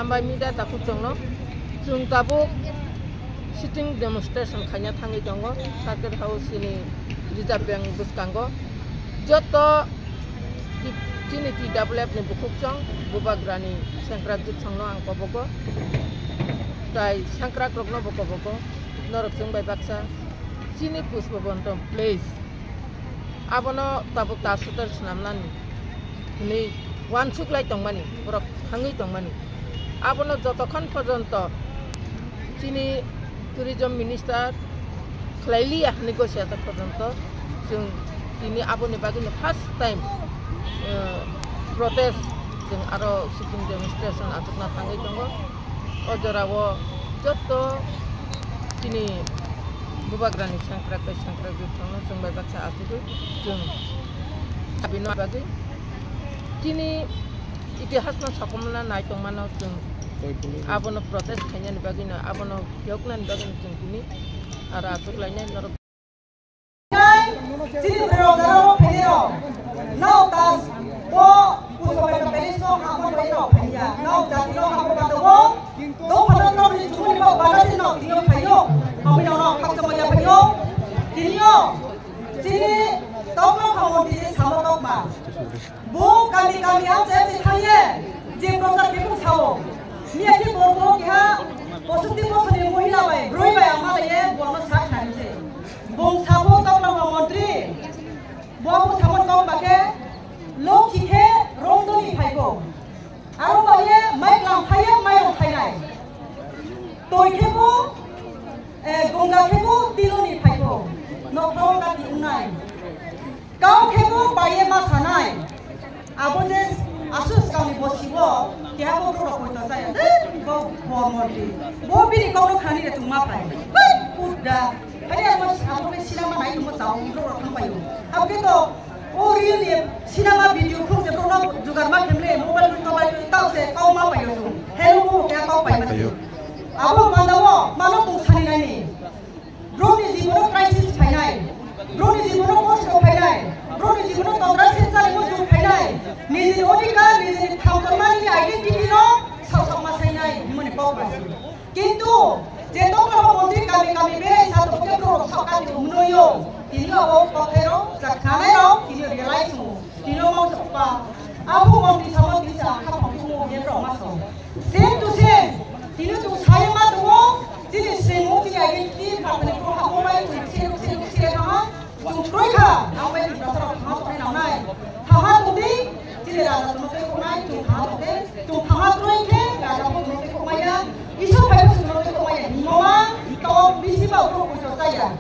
hambai mida taku chongno chung tabuk sitting demonstration khanya thangi jongo Circuit House ini Reserve Bank buskango joto chini TWF ni bukuk chong bubagrani sangkrak jut chongno ang kobogo tai sangkrak rokno bokobogo norok chung bai baksa chini pusbabontom place abono tabuk tasutar snamnani ni wan suklai tongmani borok hangi tongmani abono jotokhon porjonto chini tourism minister khlailia negotiator porjonto jung ini aboni bagini first time protest jung aro sitting demonstration atukna thangai tongo ojorawo joto chini bubagrani sangkrak jutong jung bai baksa asuku jung abino bagi kini itihasna sakomna nai tongmano jung abono protest khanya ni bagina abono yokna ni bagina jung kini ara atuk lainnya norok sini berogaro pedero now tas bo pusobai ka pelisno hamon baino phaya now jatino hamon badawo do padano ni jumuni ba badasino dino phayo amino no khaksamaya phayo dinyo sini tawno hamon di samok ma bo kami am je thaye je prosa kebung sawo ni ati borbo kha posukti posani mohila bai roi bai amala ye bono sa khanse bong sabo tawno mantri bo samon kau bake lok khikhe rongdoni phaibo aro baye mai klam phaye mai ro phainai toi khebo gonga khebo tiloni phaibo nokro ka ti unai kau khebo baye ma sanai abonje asus kami bosibo kya bo pro ko ta saya bo mori bo biri ko no khani re tuma pai puda ada apa sinama nai tumo tahu ro thampayo abke to o really sinama video ko je pro na jugar ma kemle mobile to bai tau se kau ma payo tu hello ko kya kau pai ma abo mandawo mano tu khani nai ni drone jibono crisis phainai drone jibono post ko phainai drone jibono tondra se chale mo ju phainai নিজের অধিকার নিজের থামতমানি identity no সাউসাক মাসাইনাই মনে পাওবাসি কিন্তু যে তোমরা মন্ত্রী কামি বেরে সাত পকেট্রো সকাল মুনয়ো তিনিও পকেরো জাখানায়ো তিনি রিয়ালাইজ মু তিনিও মতপা আবু মন্ত্রী সামো দিসা খাফামু মেরো মাসো সেম টু সেম তিনি তো সাইমা দো যিনি সেমু যিনি আইডেন্টিটি পাবনে প্রো হামবাই সেরে থামা জুপ্রইখা আমবাই দিসা থামা পাই নামাই থামা তুদি raja tumote komai tu thamat roi ke raja tumote komaya isu pai tumote komaya nimoa ikaw bisi ba uro ko jaya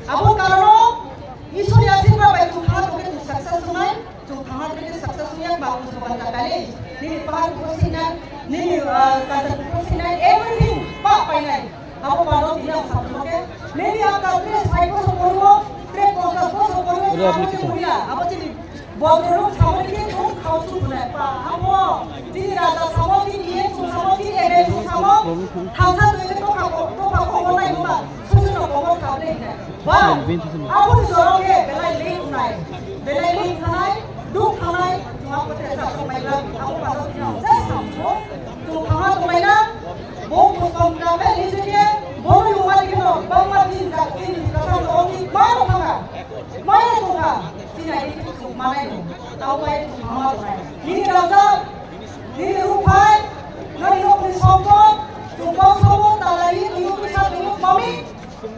abo karono isu ya sinba bai tu thamat ke tu success nai tu thamat ke success nya ba ko soban ka kale ni par ko sinai ni kata ko sinai everything pa pai nai abo baro dina sabto ke maybe aapka apne sai ko so bolo tre ko so bolo abo chili Bogoro samoti tu kausu bunai pa amo dini raja samoti ye tu samoti ere tu samo kausa tu itu to pa nai ma susu no komo kable hai ba abu ni soro ke belai link nai du khanai tu apote sa komai la abu pa do ni just sampo tu khama komai na bo ko kom na me ni je bo yu ma ni no ba ma tin ka tin ka sa no ni ma no khama ma ya tu ka sina itu manai tau bai mama bai ni raja ni rupai nai no ni sobo tu ko sobo talai ni ku sa ni mami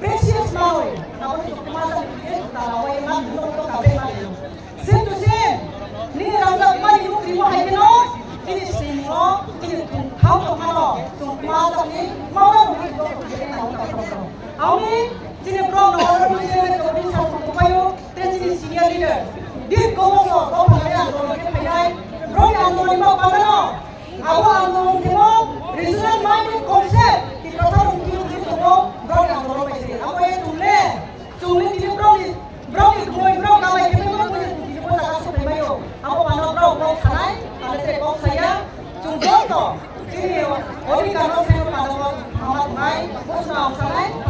precious maoi na ko tu masa ni talai ma no to ka be ma sim to sim ni raja ma ni ku mo hai no ni sim no ni tu hau to ma no tu ma sa ni ma no ni to ku je na to ami jine pro no ro ni je to ni sa ko payo te jine senior leader Dir komo so to phaya do ke phai ro ya no ni ma pa no awa no ke mo regional mind concept ki protha ro ki to ro ya no ro pe se awa ye tumle ti bro ka mai ke mo ko ti ko ta so pe mayo awa pa no bro khanai ale se ko saya chung do to ti ni ori ka no se pa no ma mai ko sa sanai